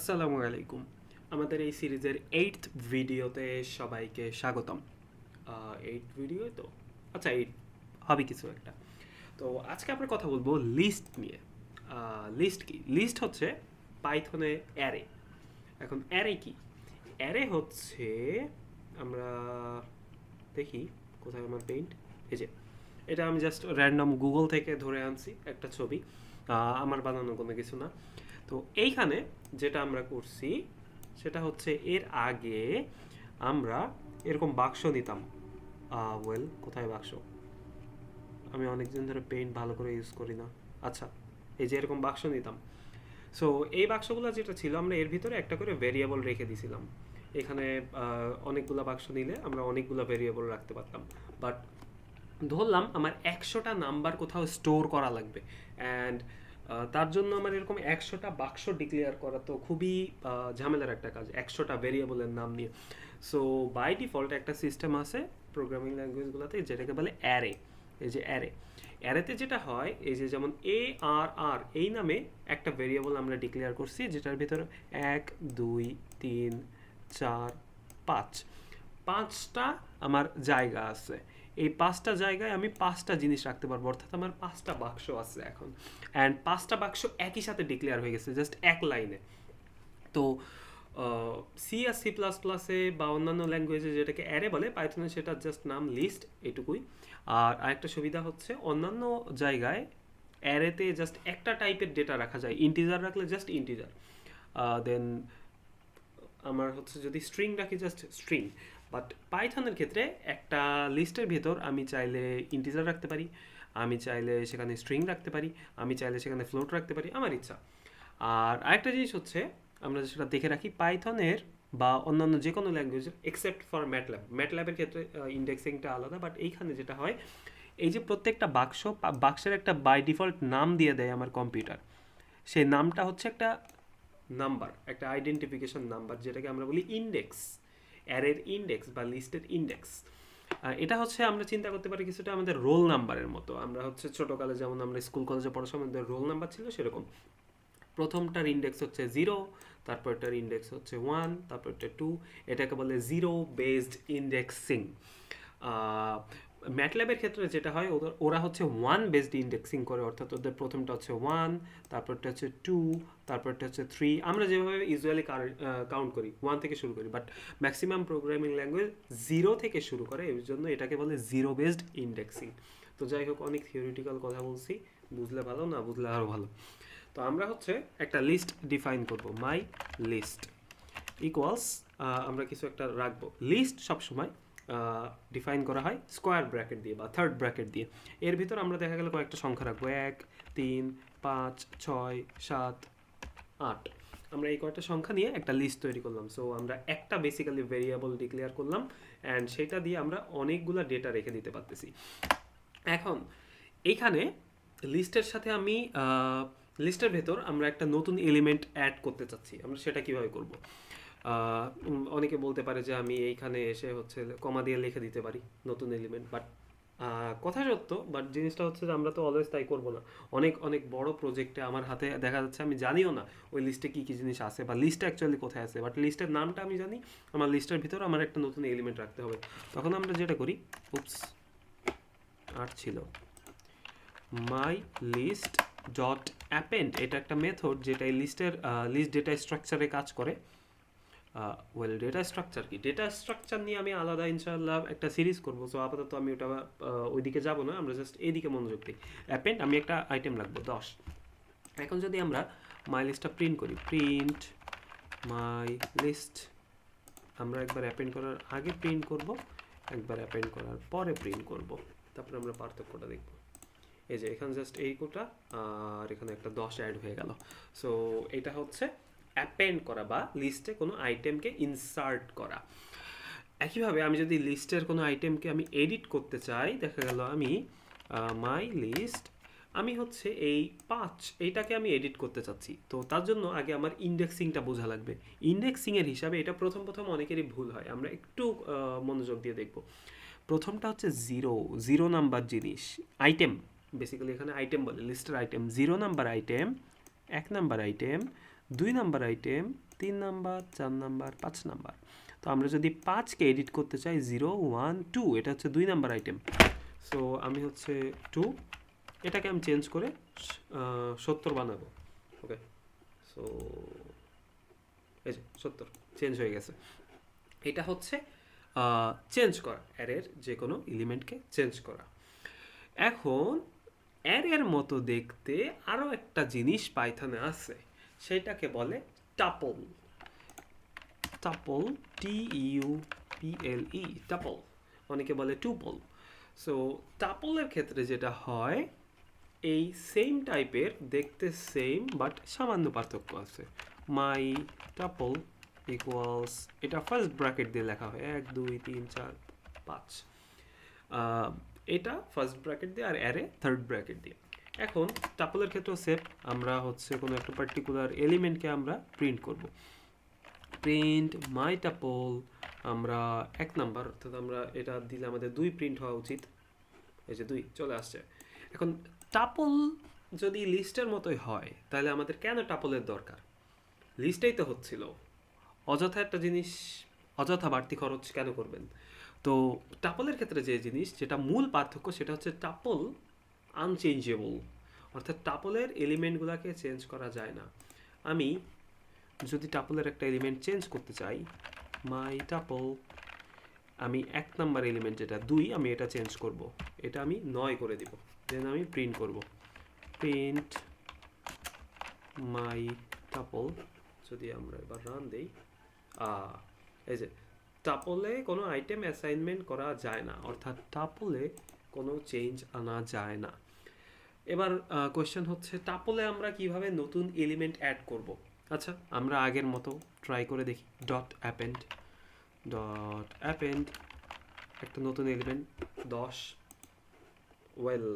আসসালামু আলাইকুম। আমাদের এই সিরিজের 8th ভিডিওতে সবাইকে স্বাগতম। 8th ভিডিও তো? আচ্ছা, 8 হবে কিছু একটা। তো আজকে আমরা কথা বলবো লিস্ট নিয়ে। লিস্ট কি? লিস্ট হচ্ছে পাইথনে অ্যারে। এখন অ্যারে কি? অ্যারে হচ্ছে, আমরা দেখি কোথায় আমার পেইন্ট, এই যে এটা আমি জাস্ট র্যান্ডম গুগল থেকে ধরে আনছি একটা ছবি, আমার বানানো কোনো কিছু না। তো এইখানে যেটা আমরা করছি সেটা হচ্ছে এর আগে আমরা এরকম বাক্স নিতাম। কোথায় বাক্স? আমি অনেকদিন ধরে পেইন্ট ভালো করে ইউজ করি না। আচ্ছা, এই যে এরকম বাক্স নিতাম। সো এই বাক্সগুলো যেটা ছিল, আমরা এর ভিতরে একটা করে ভেরিয়েবল রেখে দিছিলাম। এখানে অনেকগুলো বাক্স নিলে আমরা অনেকগুলো ভেরিয়েবল রাখতে পারতাম। বাট ধরলাম আমার 100টা নাম্বার কোথাও স্টোর করা লাগবে, অ্যান্ড তার জন্য আমার এরকম 100টা বাক্স ডিক্লেয়ার করা তো খুবই ঝামেলার একটা কাজ, 100টা ভেরিয়েবলের নাম নিয়ে। সো বাই ডিফল্ট একটা সিস্টেম আছে প্রোগ্রামিং ল্যাঙ্গুয়েজগুলোতে, যেটাকে বলে অ্যারে। এই যে অ্যারে, অ্যারেতে যেটা হয়, এই যে যেমন ARR এই নামে একটা ভেরিয়েবল আমরা ডিক্লেয়ার করছি, যেটার ভিতরে 1 2 3 4 5 5টা আমার জায়গা আছে। এই 5টা জায়গায় আমি 5টা জিনিস রাখতে পারবো, অর্থাৎ আমার 5টা বাক্স আছে এখন। অ্যান্ড 5টা বাক্স একই সাথে ডিক্লেয়ার হয়ে গেছে জাস্ট এক লাইনে। তো সি আর সি প্লাস প্লাসে বা অন্যান্য ল্যাঙ্গুয়েজে যেটাকে অ্যারে বলে, পাইথনে সেটা জাস্ট নাম লিস্ট, এটুকুই। আর আরেকটা সুবিধা হচ্ছে, অন্যান্য জায়গায় অ্যারেতে জাস্ট একটা টাইপের ডেটা রাখা যায়, ইন্টিজার রাখলে জাস্ট ইন্টিজার। দেন আমার হচ্ছে যদি স্ট্রিং রাখি জাস্ট স্ট্রিং। বাট পাইথনের ক্ষেত্রে একটা লিস্টের ভেতর আমি চাইলে ইন্টিজার রাখতে পারি, আমি চাইলে সেখানে স্ট্রিং রাখতে পারি, আমি চাইলে সেখানে ফ্লোট রাখতে পারি, আমার ইচ্ছা। আর আরেকটা জিনিস হচ্ছে, আমরা সেটা দেখে রাখি পাইথনের বা অন্যান্য যে কোনো ল্যাঙ্গুয়েজের এক্সেপ্ট ফর ম্যাটল্যাব। ম্যাটল্যাবের ক্ষেত্রে ইন্ডেক্সিংটা আলাদা, বাট এইখানে যেটা হয়, এই যে প্রত্যেকটা বাক্সের একটা বাই ডিফল্ট নাম দিয়ে দেয় আমার কম্পিউটার। সেই নামটা হচ্ছে একটা নাম্বার, একটা আইডেন্টিফিকেশন নাম্বার, যেটাকে আমরা বলি ইন্ডেক্স। অ্যারের ইন্ডেক্স বা লিস্টের ইন্ডেক্স। এটা হচ্ছে আমরা চিন্তা করতে পারি কিছুটা আমাদের রোল নাম্বারের মতো। আমরা হচ্ছে ছোটোকালে যেমন আমরা স্কুল কলেজে পড়ার সময় আমাদের রোল নাম্বার ছিল, সেরকম প্রথমটার ইন্ডেক্স হচ্ছে 0, তারপরটার ইন্ডেক্স হচ্ছে 1, তারপরটা 2। এটাকে বলে জিরো বেসড ইন্ডেক্সিং। ম্যাটল্যাবের ক্ষেত্রে যেটা হয়, ওরা হচ্ছে 1 বেসড ইন্ডেক্সিং করে, অর্থাৎ ওদের প্রথমটা হচ্ছে 1, তারপরটা হচ্ছে 2, তারপরটা হচ্ছে 3। আমরা যেভাবে ইউজুয়ালি কাউন্ট করি 1 থেকে শুরু করি, বাট ম্যাক্সিমাম প্রোগ্রামিং ল্যাঙ্গুয়েজ 0 থেকে শুরু করে, এর জন্য এটাকে বলে জিরো বেসড ইন্ডেক্সিং। তো যাই হোক, অনেক থিওরিটিক্যাল কথা বলছি, বুঝলে ভালো, না বুঝলে আরও ভালো। তো আমরা হচ্ছে একটা লিস্ট ডিফাইন করব, মাই লিস্ট ইকুয়ালস, আমরা কিছু একটা রাখবো। লিস্ট সবসময় ডিফাইন করা হয় স্কোয়ার ব্র্যাকেট দিয়ে বা থার্ড ব্র্যাকেট দিয়ে। এর ভিতর আমরা দেখা গেল কয়েকটা সংখ্যা রাখবো, 1 3 5 6 7 8। আমরা এই কয়েকটা সংখ্যা নিয়ে একটা লিস্ট তৈরি করলাম। সো আমরা একটা বেসিক্যালি ভেরিয়েবল ডিক্লেয়ার করলাম, অ্যান্ড সেটা দিয়ে আমরা অনেকগুলো ডেটা রেখে দিতে পারতেছি। এখন এইখানে লিস্টের সাথে আমি লিস্টের ভেতর আমরা একটা নতুন এলিমেন্ট অ্যাড করতে চাচ্ছি। আমরা সেটা কিভাবে করব? অনেকে বলতে পারে যে আমি এইখানে এসে হচ্ছে কমা দিয়ে লিখে দিতে পারি নতুন এলিমেন্ট, বাট কথা সত্য, বাট জিনিসটা হচ্ছে যে আমরা তো অলওয়েজ তাই করবো না। অনেক অনেক বড় প্রজেক্টে আমার হাতে দেখা যাচ্ছে আমি জানিও না ওই লিস্টে কী কী জিনিস আছে বা লিস্টটা অ্যাকচুয়ালি কোথায় আছে, বাট লিস্টের নামটা আমি জানি, আমার লিস্টের ভিতর আমার একটা নতুন এলিমেন্ট রাখতে হবে। তখন আমরা যেটা করি, উপস 8 ছিল, মাই লিস্ট ডট অ্যাপেন্ড, এটা একটা মেথড যেটা এই লিস্টের লিস্ট ডেটা স্ট্রাকচারে কাজ করে। ডেটা স্ট্রাকচার কি, ডেটা স্ট্রাকচার নিয়ে আমি আলাদা ইনশাআল্লাহ একটা সিরিজ করবো। সো আপাতত আমি ওটা ওইদিকে যাবো না, আমরা জাস্ট এইদিকে মনোযোগ দিই। অ্যাপেন্ড, আমি একটা আইটেম রাখবো 10। এখন যদি আমরা মাই লিস্টটা প্রিন্ট করি, প্রিন্ট মাই লিস্ট, আমরা একবার অ্যাপেন্ড করার আগে প্রিন্ট করব, একবার অ্যাপেন্ড করার পরে প্রিন্ট করব, তারপরে আমরা পার্থক্যটা দেখব। এই যে এখানে জাস্ট এই কোটা, আর এখানে একটা 10 অ্যাড হয়ে গেল। সো এটা হচ্ছে অ্যাপেন্ড করা বা লিস্টে কোনো আইটেমকে ইনসার্ট করা। একইভাবে আমি যদি লিস্টের কোনো আইটেমকে আমি এডিট করতে চাই, দেখা গেল আমি মাই লিস্ট, আমি হচ্ছে এই 5 এইটাকে আমি এডিট করতে চাচ্ছি। তো তার জন্য আগে আমার ইন্ডেক্সিংটা বোঝা লাগবে। ইন্ডেক্সিংয়ের হিসাবে এটা প্রথম অনেকেরই ভুল হয়, আমরা একটু মনোযোগ দিয়ে দেখব। প্রথমটা হচ্ছে জিরো নাম্বার জিনিস, আইটেম, বেসিক্যালি এখানে আইটেম বলে, লিস্টের item, 0 number item, 1 number item, 2 number item, 3 number, 4 number, 5 number. তো আমরা যদি 5কে এডিট করতে চাই 0 1 2, এটা হচ্ছে 2 নাম্বার আইটেম। সো আমি হচ্ছে 2, এটাকে আমি চেঞ্জ করে 70 বানাবো। ওকে, সো এই যে 70 চেঞ্জ হয়ে গেছে। এটা হচ্ছে চেঞ্জ করা, অ্যারের যে কোনো এলিমেন্টকে চেঞ্জ করা। এখন অ্যারের মতো দেখতে আরও একটা জিনিস পাইথনে আছে, সেটাকে বলে টাপল। টাপল, TUPLE, টাপল, অনেকে বলে টুপল। সো টাপলের ক্ষেত্রে যেটা হয়, এই সেম টাইপের দেখতে সেম, বাট সামান্য পার্থক্য আছে। মাই টাপল ইকুয়ালস, এটা ফার্স্ট ব্র্যাকেট দিয়ে লেখা হয় 1 2 3 4 5, এটা ফার্স্ট ব্র্যাকেট দিয়ে, আর অ্যারে থার্ড ব্র্যাকেট দিয়ে। এখন টাপলের ক্ষেত্রেও সেম, আমরা হচ্ছে কোনো একটা পার্টিকুলার এলিমেন্টকে আমরা প্রিন্ট করব। প্রিন্ট মাই টাপল, আমরা 1 নাম্বার, অর্থাৎ আমরা এটা দিলে আমাদের 2 প্রিন্ট হওয়া উচিত। এই যে 2 চলে আসছে। এখন টাপল যদি লিস্টের মতোই হয়, তাহলে আমাদের কেন টাপলের দরকার? লিস্টেই তো হচ্ছিল, অযথা একটা জিনিস, অযথা বাড়তি খরচ কেন করবেন? তো টাপলের ক্ষেত্রে যে জিনিস, যেটা মূল পার্থক্য, সেটা হচ্ছে টাপল আনচেঞ্জেবল, অর্থাৎ টাপলের এলিমেন্টগুলোকে চেঞ্জ করা যায় না। আমি যদি টাপলের একটা এলিমেন্ট চেঞ্জ করতে চাই, মাই টাপল, আমি 1 নাম্বার এলিমেন্ট যেটা 2, আমি এটা চেঞ্জ করব, এটা আমি 9 করে দিব, দেন আমি প্রিন্ট করব, প্রিন্ট মাই টাপল। যদি আমরা এবার রান দেই, এই যে টাপলে কোনো আইটেম অ্যাসাইনমেন্ট করা যায় না, অর্থাৎ টাপলে কোনো চেঞ্জ আনা যায় না। এবার কোয়েশ্চেন হচ্ছে, টাপলে আমরা কিভাবে নতুন এলিমেন্ট অ্যাড করব? আচ্ছা, আমরা আগের মতো ট্রাই করে দেখি। ডট অ্যাপেন্ড, একটা নতুন এলিমেন্ট 10। ওয়েল,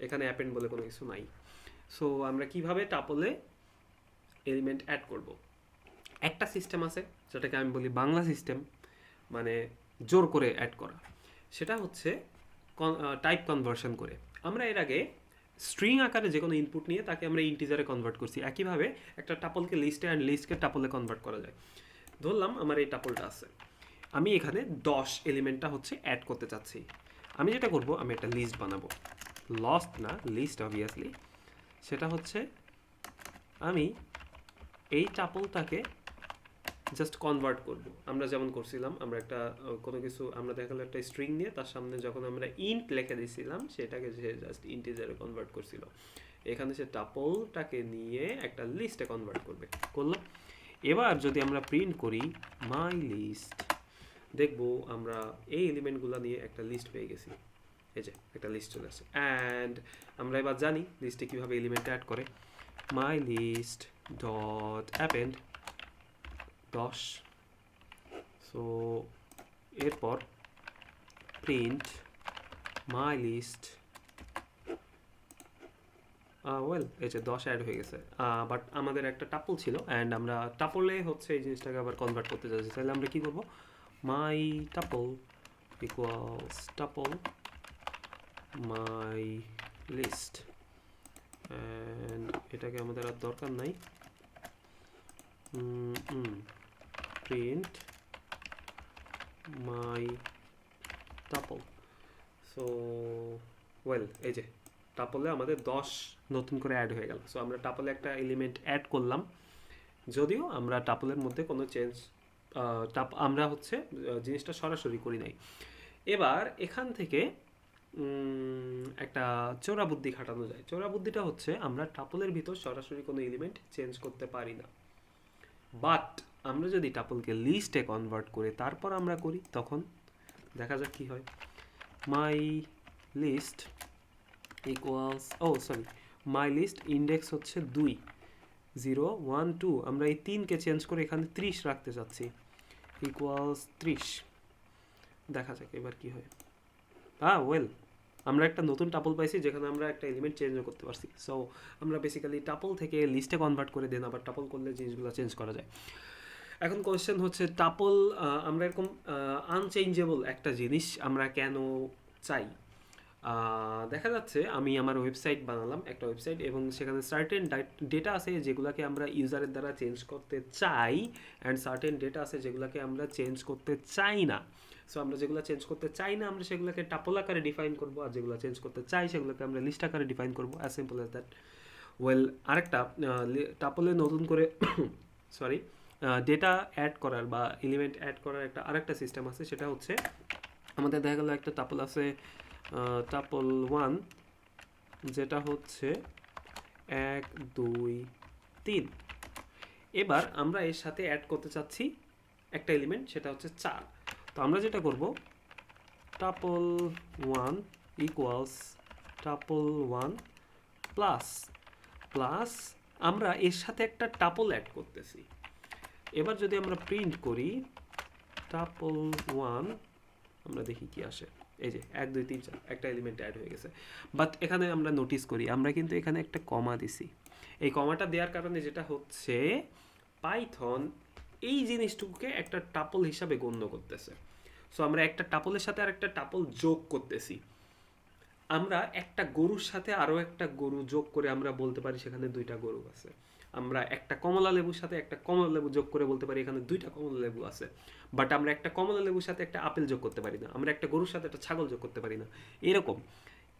এখানে অ্যাপেন্ড বলে কোনো কিছু নাই। সো আমরা কিভাবে টাপলে এলিমেন্ট অ্যাড করব? একটা সিস্টেম আছে, যেটাকে আমি বলি বাংলা সিস্টেম, মানে জোর করে অ্যাড করা। সেটা হচ্ছে টাইপ কনভার্সন করে। আমরা এর আগে স্ট্রিং আকারে যে কোনো ইনপুট নিয়ে তাকে আমরা ইন্টিজারে কনভার্ট করছি। একইভাবে একটা টাপলকে লিস্টে অ্যান্ড লিস্টকে টাপলে কনভার্ট করা যায়। ধরলাম আমার এই টাপলটা আছে, আমি এখানে 10 এলিমেন্টটা হচ্ছে অ্যাড করতে চাচ্ছি। আমি যেটা করব, আমি একটা লিস্ট বানাবো, লস্ট না লিস্ট অবভিয়াসলি। সেটা হচ্ছে আমি এই টাপলটাকে জাস্ট কনভার্ট করব, আমরা যেমন করছিলাম। আমরা একটা কোনো কিছু আমরা দেখালো একটা স্ট্রিং নিয়ে, তার সামনে যখন আমরা ইন্ট লিখে দিয়েছিলাম, সেটাকে সে জাস্ট ইন্টিজারে কনভার্ট করছিল। এখানে সে টাপলটাকে নিয়ে একটা লিস্টে কনভার্ট করলাম। এবার যদি আমরা প্রিন্ট করি মাই লিস্ট, দেখবো আমরা এই এলিমেন্টগুলো নিয়ে একটা লিস্ট পেয়ে গেছি। এই যে একটা লিস্ট চলে আসছে। অ্যান্ড আমরা এবার জানি লিস্টে কীভাবে এলিমেন্ট অ্যাড করে। My list dot append 10। So এরপর প্রিন্ট মাই লিস্ট, ওয়েল এই যে 10 অ্যাড হয়ে গেছে। বাট আমাদের একটা টাপল ছিল, অ্যান্ড আমরা টাপলে হচ্ছে এই জিনিসটাকে আবার কনভার্ট করতে চাচ্ছি। তাহলে আমরা কী করবো, my tuple equals tuple my list, and এটাকে আমাদের আর দরকার নাই। Print my tuple. So well, এই যে টাপলে আমাদের 10 নতুন করে অ্যাড হয়ে গেল। সো আমরা টাপলে একটা এলিমেন্ট অ্যাড করলাম, যদিও আমরা টাপলের মধ্যে কোনো চেঞ্জ আমরা হচ্ছে জিনিসটা সরাসরি করি নাই। এবার এখান থেকে একটা চোরা বুদ্ধি খাটানো যায়। চোরা বুদ্ধিটা হচ্ছে, আমরা টাপলের ভিতর সরাসরি কোনো এলিমেন্ট চেঞ্জ করতে পারি না, বাট আমরা যদি টাপলকে লিস্টে কনভার্ট করে তারপর আমরা করি, তখন দেখা যাক কি হয়। My list equals, my list index হচ্ছে 2, 0 1 2, আমরা এই 3কে চেঞ্জ করে এখানে 30 রাখতে চাচ্ছি, ইকুয়ালস 30। দেখা যাক এবার কি হয়। ওয়েল, আমরা একটা নতুন টাপল পাইছি, যেখানে আমরা একটা এলিমেন্ট চেঞ্জও করতে পারছি। সো আমরা বেসিক্যালি টাপল থেকে লিস্টে কনভার্ট করে দেন আবার টাপল করলে জিনিসগুলো চেঞ্জ করা যায়। এখন কোয়েশ্চেন হচ্ছে, টাপল আমরা এরকম আনচেঞ্জেবল একটা জিনিস আমরা কেন চাই? দেখা যাচ্ছে আমি আমার ওয়েবসাইট বানালাম, একটা ওয়েবসাইট, এবং সেখানে সার্টেন ডেটা আছে যেগুলোকে আমরা ইউজারের দ্বারা চেঞ্জ করতে চাই, অ্যান্ড সার্টেন ডেটা আছে যেগুলোকে আমরা চেঞ্জ করতে চাই না। সো আমরা যেগুলো চেঞ্জ করতে চাই না আমরা সেগুলোকে টাপল আকারে ডিফাইন করবো, আর যেগুলো চেঞ্জ করতে চাই সেগুলোকে আমরা লিস্ট আকারে ডিফাইন করবো, as simple as that. Well, আরেকটা টাপলে নতুন করে সরি ডেটা অ্যাড করার বা এলিমেন্ট অ্যাড করার আরেকটা সিস্টেম আছে, সেটা হচ্ছে আমাদের দেখা গেলো একটা টাপল আছে টাপল 1, যেটা হচ্ছে 1 2 3। এবার আমরা এর সাথে অ্যাড করতে চাচ্ছি একটা এলিমেন্ট, সেটা হচ্ছে 4। তো আমরা যেটা করব, tuple 1 equals tuple 1 plus plus আমরা এর সাথে একটা টাপল অ্যাড করতেছি। এবার যদি আমরা প্রিন্ট করি টাপল 1, আমরা দেখি কি আসে। এই যে 1 2 3 4 একটা এলিমেন্ট অ্যাড হয়ে গেছে। বাট এখানে আমরা নোটিস করি, আমরা কিন্তু এখানে একটা কমা দিছি। এই কমাটা দেওয়ার কারণে যেটা হচ্ছে, পাইথন এই জিনিসটুকুকে একটা টাপল হিসাবে গণ্য করতেছে। সো আমরা একটা টাপলের সাথে আর একটা টাপল যোগ করতেছি। আমরা একটা গরুর সাথে আরও একটা গরু যোগ করে আমরা বলতে পারি সেখানে 2টা গরু আছে। আমরা একটা কমলা লেবুর সাথে একটা কমলা লেবু যোগ করে বলতে পারি এখানে 2টা কমলা লেবু আছে। বাট আমরা একটা কমলা লেবুর সাথে একটা আপেল যোগ করতে পারি না, আমরা একটা গরুর সাথে একটা ছাগল যোগ করতে পারি না। এরকম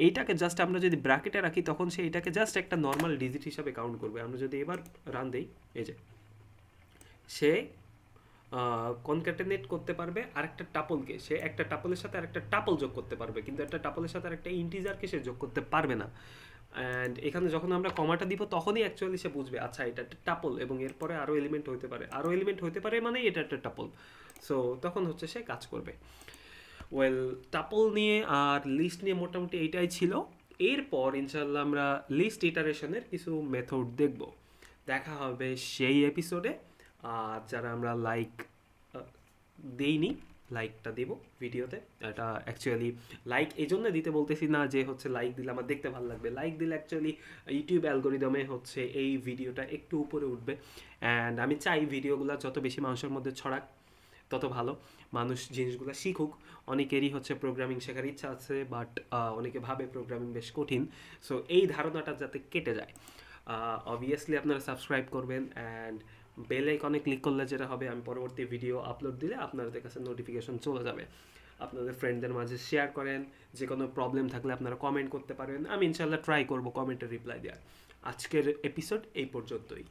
এইটাকে জাস্ট আমরা যদি ব্র্যাকেটে রাখি তখন সে এটাকে জাস্ট একটা নর্মাল ডিজিট হিসাবে কাউন্ট করবে। আমরা যদি এবার রান দেই, এই যে সে কনক্যাটেনেট করতে পারবে আরেকটা টাপলকে, সে একটা টাপলের সাথে আরেকটা টাপল যোগ করতে পারবে, কিন্তু একটা টাপলের সাথে আরেকটা ইন্টিজারকে সে যোগ করতে পারবে না। অ্যান্ড এখানে যখন আমরা কমাটা দিব তখনই অ্যাকচুয়ালি সে বুঝবে আচ্ছা এটা একটা টাপল, এবং এরপরে আরও এলিমেন্ট হতে পারে, আরও এলিমেন্ট হতে পারে মানে এটা একটা টাপল। সো তখন হচ্ছে সে কাজ করবে। ওয়েল, টাপল নিয়ে আর লিস্ট নিয়ে মোটামুটি এইটাই ছিল। এরপর ইনশাল্লাহ আমরা লিস্ট ইটারেশনের কিছু মেথড দেখব। দেখা হবে সেই এপিসোডে। আর যারা আমরা লাইক দেইনি, লাইকটা দেব ভিডিওতে। এটা অ্যাকচুয়ালি লাইক এই জন্য দিতে বলতেছি না যে হচ্ছে লাইক দিলে আমার দেখতে ভালো লাগবে, লাইক দিলে অ্যাকচুয়ালি ইউটিউব অ্যালগোরিদমে হচ্ছে এই ভিডিওটা একটু উপরে উঠবে। অ্যান্ড আমি চাই ভিডিওগুলো যত বেশি মানুষের মধ্যে ছড়াক তত ভালো, মানুষ জিনিসগুলো শিখুক। অনেকেরই হচ্ছে প্রোগ্রামিং শেখার ইচ্ছা আছে, বাট অনেকে ভাবে প্রোগ্রামিং বেশ কঠিন। সো এই ধারণাটা যাতে কেটে যায়, অবভিয়াসলি আপনারা সাবস্ক্রাইব করবেন, অ্যান্ড বেল আইকনে ক্লিক করলে যেটা হবে, আমি পরবর্তী ভিডিও আপলোড দিলে আপনাদের কাছে নোটিফিকেশন চলে যাবে। আপনাদের ফ্রেন্ডদের মাঝে শেয়ার করেন, যে কোনো প্রবলেম থাকলে আপনারা কমেন্ট করতে পারেন, আমি ইনশাল্লাহ ট্রাই করবো কমেন্টের রিপ্লাই দেওয়ার। আজকের এপিসোড এই পর্যন্তই।